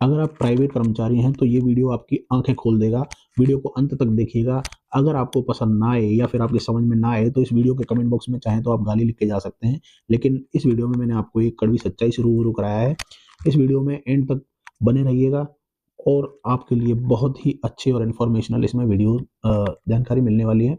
अगर आप प्राइवेट कर्मचारी हैं तो ये वीडियो आपकी आंखें खोल देगा। वीडियो को अंत तक देखिएगा। अगर आपको पसंद ना आए या फिर आपकी समझ में ना आए तो इस वीडियो के कमेंट बॉक्स में चाहें तो आप गाली लिख के जा सकते हैं, लेकिन इस वीडियो में मैंने आपको एक कड़वी सच्चाई से रूबरू कराया है। इस वीडियो में एंड तक बने रहिएगा और आपके लिए बहुत ही अच्छे और इन्फॉर्मेशनल इसमें वीडियो जानकारी मिलने वाली है।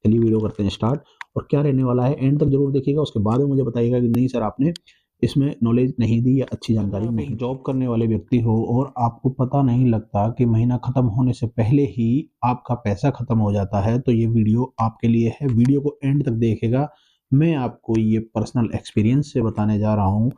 चलिए वीडियो करते हैं स्टार्ट। और क्या रहने वाला है एंड तक जरूर देखिएगा, उसके बाद में मुझे बताइएगा कि नहीं सर आपने इसमें नॉलेज नहीं दी या अच्छी जानकारी नहीं। जॉब करने वाले व्यक्ति हो और आपको पता नहीं लगता कि महीना खत्म होने से पहले ही आपका पैसा खत्म हो जाता है, तो ये वीडियो आपके लिए है। वीडियो को एंड तक देखेगा। मैं आपको ये पर्सनल एक्सपीरियंस से बताने जा रहा हूँ।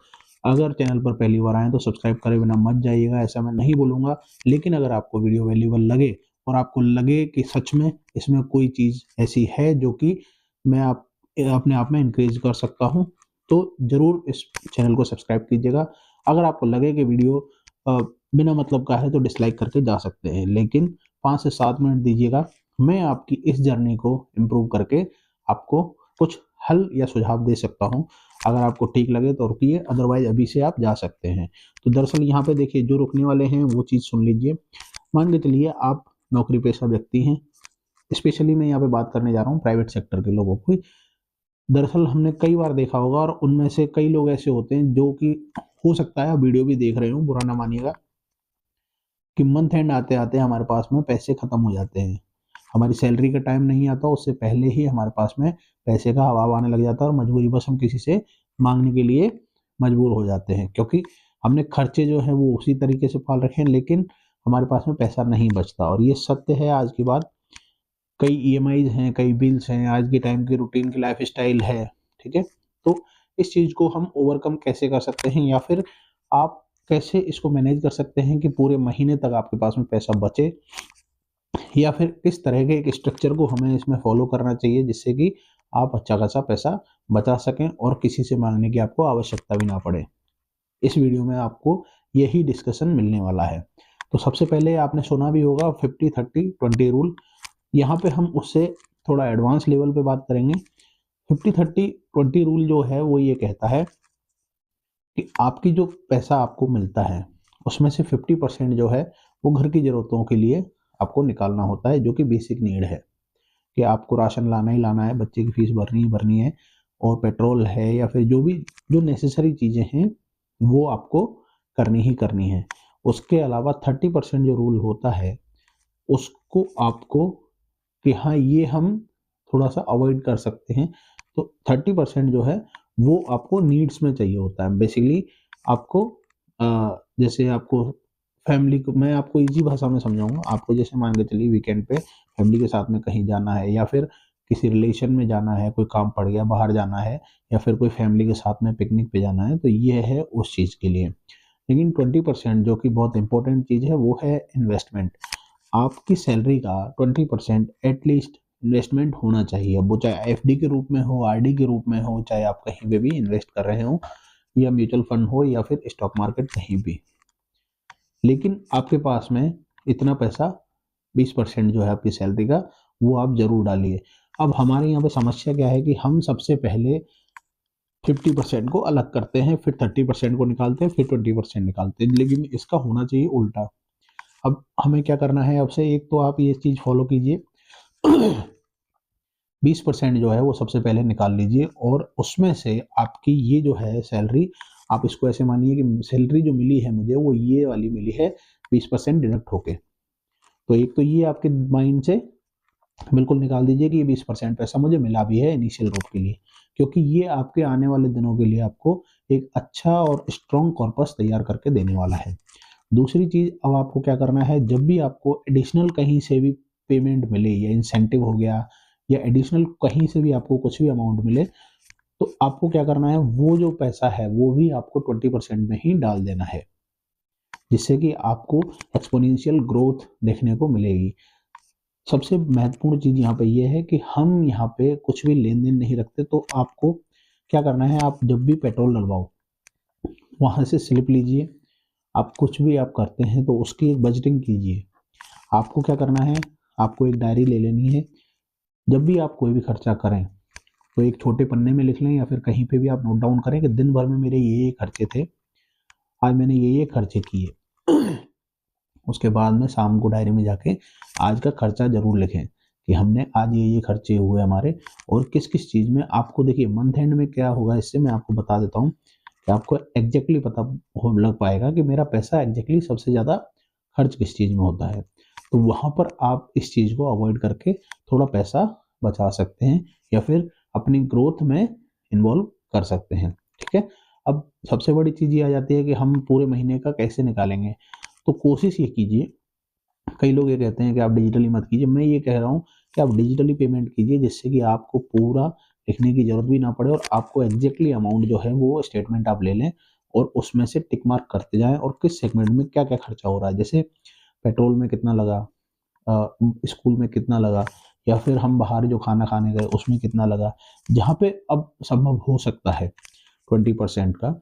अगर चैनल पर पहली बार आए तो सब्सक्राइब करे बिना मत जाइएगा, ऐसा मैं नहीं बोलूँगा। लेकिन अगर आपको वीडियो वैल्यूएबल लगे और आपको लगे कि सच में इसमें कोई चीज़ ऐसी है जो कि मैं आप अपने आप में इंक्रीज कर सकता हूँ, तो ज़रूर इस चैनल को सब्सक्राइब कीजिएगा। अगर आपको लगे कि वीडियो बिना मतलब का है तो डिसलाइक करके जा सकते हैं, लेकिन 5 से 7 मिनट दीजिएगा। मैं आपकी इस जर्नी को इम्प्रूव करके आपको कुछ हल या सुझाव दे सकता हूँ। अगर आपको ठीक लगे तो रुकिए, अदरवाइज अभी से आप जा सकते हैं। तो दरअसल यहाँ पे देखिए, जो रुकने वाले हैं वो चीज़ सुन लीजिए। मान के चलिए आप नौकरी पेशा व्यक्ति हैं। स्पेशली मैं यहाँ पे बात करने जा रहा हूँ प्राइवेट सेक्टर के लोगों की। दरअसल हमने कई बार देखा होगा और उनमें से कई लोग ऐसे होते हैं जो कि, हो सकता है आप वीडियो भी देख रहे हो, बुरा ना मानिएगा, कि मंथ एंड आते आते हमारे पास में पैसे खत्म हो जाते हैं। हमारी सैलरी का टाइम नहीं आता, उससे पहले ही हमारे पास में पैसे का अभाव आने लग जाता है और मजबूरी बस हम किसी से मांगने के लिए मजबूर हो जाते हैं, क्योंकि हमने खर्चे जो हैं वो उसी तरीके से पाल रखे हैं, लेकिन हमारे पास में पैसा नहीं बचता। और ये सत्य है आज की बात। कई ईएमआईज हैं, कई बिल्स हैं, आज के टाइम की रूटीन की लाइफस्टाइल है, ठीक है। तो इस चीज़ को हम ओवरकम कैसे कर सकते हैं, या फिर आप कैसे इसको मैनेज कर सकते हैं कि पूरे महीने तक आपके पास में पैसा बचे, या फिर किस तरह के एक स्ट्रक्चर को हमें इसमें फॉलो करना चाहिए जिससे कि आप अच्छा खासा पैसा बचा सकें और किसी से मांगने की आपको आवश्यकता भी ना पड़े। इस वीडियो में आपको यही डिस्कशन मिलने वाला है। तो सबसे पहले आपने सुना भी होगा 50-30-20 रूल। यहाँ पे हम उससे थोड़ा एडवांस लेवल पे बात करेंगे। 50-30-20 रूल जो है वो ये कहता है कि आपकी जो पैसा आपको मिलता है उसमें से 50% जो है वो घर की ज़रूरतों के लिए आपको निकालना होता है, जो कि बेसिक नीड है। कि आपको राशन लाना ही लाना है, बच्चे की फीस भरनी ही भरनी है, और पेट्रोल है, या फिर जो भी जो नेसेसरी चीज़ें हैं वो आपको करनी ही करनी है। उसके अलावा 30% जो रूल होता है उसको आपको, कि हाँ ये हम थोड़ा सा अवॉइड कर सकते हैं। तो 30% जो है वो आपको नीड्स में चाहिए होता है। बेसिकली आपको जैसे आपको फैमिली को, मैं आपको इजी भाषा में समझाऊंगा। आपको जैसे मान के चलिए वीकेंड पे फैमिली के साथ में कहीं जाना है, या फिर किसी रिलेशन में जाना है, कोई काम पड़ गया बाहर जाना है, या फिर कोई फैमिली के साथ में पिकनिक पे जाना है, तो ये है उस चीज़ के लिए। लेकिन 20% जो कि बहुत इंपॉर्टेंट चीज़ है वो है इन्वेस्टमेंट। आपकी सैलरी का 20% एटलीस्ट इन्वेस्टमेंट होना चाहिए। अब वो चाहे एफडी के रूप में हो, आरडी के रूप में हो, चाहे आप कहीं पे भी इन्वेस्ट कर रहे हो, या म्यूचुअल फंड हो, या फिर स्टॉक मार्केट, कहीं भी। लेकिन आपके पास में इतना पैसा, 20% जो है आपकी सैलरी का, वो आप जरूर डालिए। अब हमारे यहाँ पे समस्या क्या है कि हम सबसे पहले 50% को अलग करते हैं, फिर 30% को निकालते हैं, फिर 20% निकालते हैं, लेकिन इसका होना चाहिए उल्टा। अब हमें क्या करना है, अब से एक तो आप ये चीज़ फॉलो कीजिए। 20% जो है वो सबसे पहले निकाल लीजिए, और उसमें से आपकी ये जो है सैलरी, आप इसको ऐसे मानिए कि सैलरी जो मिली है मुझे वो ये वाली मिली है, 20% डिडक्ट होके। तो एक तो ये आपके माइंड से बिल्कुल निकाल दीजिए कि ये 20% पैसा मुझे मिला भी है इनिशियल रूप के लिए, क्योंकि ये आपके आने वाले दिनों के लिए आपको एक अच्छा और स्ट्रॉन्ग कॉर्पस तैयार करके देने वाला है। दूसरी चीज़, अब आपको क्या करना है, जब भी आपको एडिशनल कहीं से भी पेमेंट मिले, या इंसेंटिव हो गया, या एडिशनल कहीं से भी आपको कुछ भी अमाउंट मिले, तो आपको क्या करना है, वो जो पैसा है वो भी आपको 20% में ही डाल देना है, जिससे कि आपको एक्सपोनेंशियल ग्रोथ देखने को मिलेगी। सबसे महत्वपूर्ण चीज़ यहाँ पे ये है कि हम यहाँ पे कुछ भी लेन देन नहीं रखते। तो आपको क्या करना है, आप जब भी पेट्रोल डलवाओ वहाँ से स्लिप लीजिए। आप कुछ भी आप करते हैं तो उसकी एक बजटिंग कीजिए। आपको क्या करना है, आपको एक डायरी ले लेनी है। जब भी आप कोई भी खर्चा करें तो एक छोटे पन्ने में लिख लें, या फिर कहीं पे भी आप नोट डाउन करें कि दिन भर में मेरे ये खर्चे थे, आज मैंने ये खर्चे किए। उसके बाद में शाम को डायरी में जाके आज का खर्चा जरूर लिखें कि हमने आज ये खर्चे हुए हमारे, और किस किस चीज़ में। आपको देखिए मंथ एंड में क्या होगा, इससे मैं आपको बता देता हूँ कि आपको एग्जैक्टली पता हो लग पाएगा कि मेरा पैसा एग्जैक्टली सबसे ज़्यादा खर्च किस चीज़ में होता है। तो वहाँ पर आप इस चीज़ को अवॉइड करके थोड़ा पैसा बचा सकते हैं या फिर अपनी ग्रोथ में इन्वॉल्व कर सकते हैं। ठीक है, अब सबसे बड़ी चीज़ ये आ जाती है कि हम पूरे महीने का कैसे निकालेंगे। तो कोशिश ये कीजिए, कई लोग ये कहते हैं कि आप डिजिटली मत कीजिए, मैं ये कह रहा हूँ कि आप डिजिटली पेमेंट कीजिए, जिससे कि आपको पूरा लिखने की ज़रूरत भी ना पड़े और आपको एग्जैक्टली अमाउंट जो है वो स्टेटमेंट आप ले लें और उसमें से टिक मार्क करते जाएँ और किस सेगमेंट में क्या-क्या खर्चा हो रहा है। जैसे पेट्रोल में कितना लगा, स्कूल में कितना लगा, या फिर हम बाहर जो खाना खाने गए उसमें कितना लगा। जहाँ पे अब संभव हो सकता है 20% का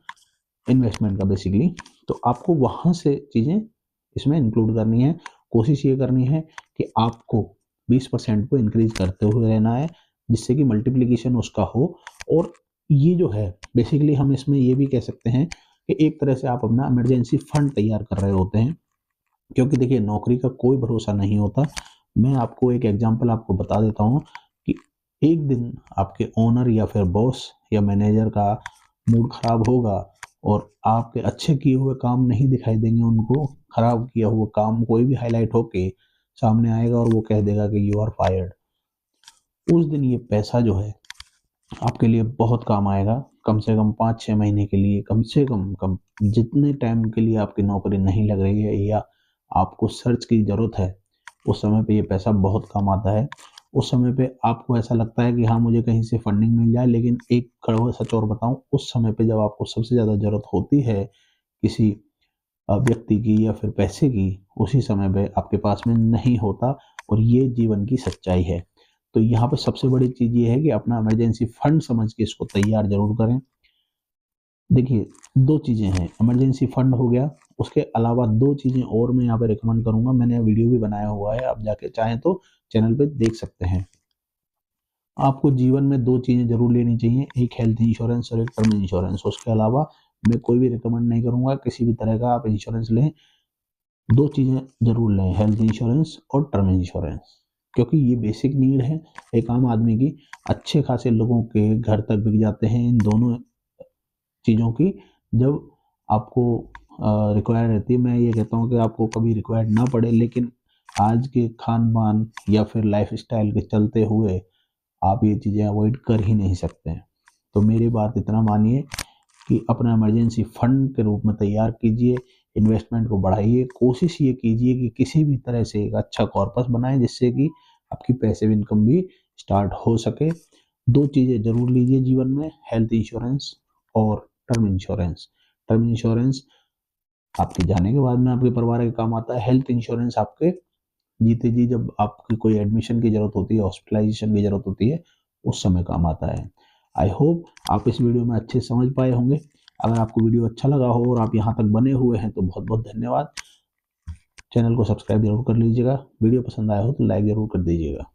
इन्वेस्टमेंट का बेसिकली, तो आपको वहाँ से चीज़ें इसमें इंक्लूड करनी है। कोशिश ये करनी है कि आपको 20% को इंक्रीज करते हुए रहना है, जिससे कि मल्टीप्लिकेशन उसका हो। और ये जो है बेसिकली हम इसमें ये भी कह सकते हैं कि एक तरह से आप अपना इमरजेंसी फंड तैयार कर रहे होते हैं, क्योंकि देखिए नौकरी का कोई भरोसा नहीं होता। मैं आपको एक एग्जांपल आपको बता देता हूँ कि एक दिन आपके ओनर या फिर बॉस या मैनेजर का मूड खराब होगा और आपके अच्छे किए हुए काम नहीं दिखाई देंगे उनको, खराब किया हुआ काम कोई भी हाईलाइट होके सामने आएगा और वो कह देगा कि यू आर फायर्ड। उस दिन ये पैसा जो है आपके लिए बहुत काम आएगा, कम से कम 5-6 महीने के लिए, कम से कम जितने टाइम के लिए आपकी नौकरी नहीं लग रही है या आपको सर्च की ज़रूरत है, उस समय पे ये पैसा बहुत काम आता है। उस समय पे आपको ऐसा लगता है कि हाँ, मुझे कहीं से फंडिंग मिल जाए, लेकिन एक कड़वा सच और बताऊँ, उस समय पे जब आपको सबसे ज़्यादा ज़रूरत होती है किसी व्यक्ति की या फिर पैसे की, उसी समय पे आपके पास में नहीं होता, और ये जीवन की सच्चाई है। तो यहाँ पे सबसे बड़ी चीज़ ये है कि अपना इमरजेंसी फंड समझ के इसको तैयार ज़रूर करें। देखिए 2 चीज़ें हैं, इमरजेंसी फंड हो गया, उसके अलावा 2 चीज़ें और मैं यहाँ पे रिकमेंड करूँगा, मैंने वीडियो भी बनाया हुआ है, आप जाके चाहें तो चैनल पे देख सकते हैं। आपको जीवन में 2 चीज़ें ज़रूर लेनी चाहिए, एक हेल्थ इंश्योरेंस और एक टर्म इंश्योरेंस। उसके अलावा मैं कोई भी रिकमेंड नहीं करूँगा, किसी भी तरह का आप इंश्योरेंस लें। 2 चीज़ें ज़रूर लें, हेल्थ इंश्योरेंस और टर्म इंश्योरेंस, क्योंकि ये बेसिक नीड है एक आम आदमी की। अच्छे खासे लोगों के घर तक बिक जाते हैं इन दोनों चीज़ों की, जब आपको रिक्वायर रहती है। मैं ये कहता हूँ कि आपको कभी रिक्वायर्ड ना पड़े, लेकिन आज के खान-पान या फिर लाइफ़स्टाइल के चलते हुए आप ये चीज़ें अवॉइड कर ही नहीं सकते हैं। तो मेरी बात इतना मानिए कि अपना इमरजेंसी फंड के रूप में तैयार कीजिए, इन्वेस्टमेंट को बढ़ाइए, कोशिश ये कीजिए कि किसी भी तरह से एक अच्छा कॉर्पस बनाएँ, जिससे कि आपकी पैसिव इनकम भी स्टार्ट हो सके। 2 चीज़ें ज़रूर लीजिए जीवन में, हेल्थ इंश्योरेंस और टर्म इंश्योरेंस। टर्म इंश्योरेंस आपके जाने के बाद में आपके परिवार के काम आता है, हेल्थ इंश्योरेंस आपके जीते जी जब आपकी कोई एडमिशन की ज़रूरत होती है, हॉस्पिटलाइज़ेशन की ज़रूरत होती है, उस समय काम आता है। आई होप आप इस वीडियो में अच्छे से समझ पाए होंगे। अगर आपको वीडियो अच्छा लगा हो और आप यहाँ तक बने हुए हैं तो बहुत-बहुत धन्यवाद। चैनल को सब्सक्राइब ज़रूर कर लीजिएगा। वीडियो पसंद आया हो तो लाइक ज़रूर कर दीजिएगा।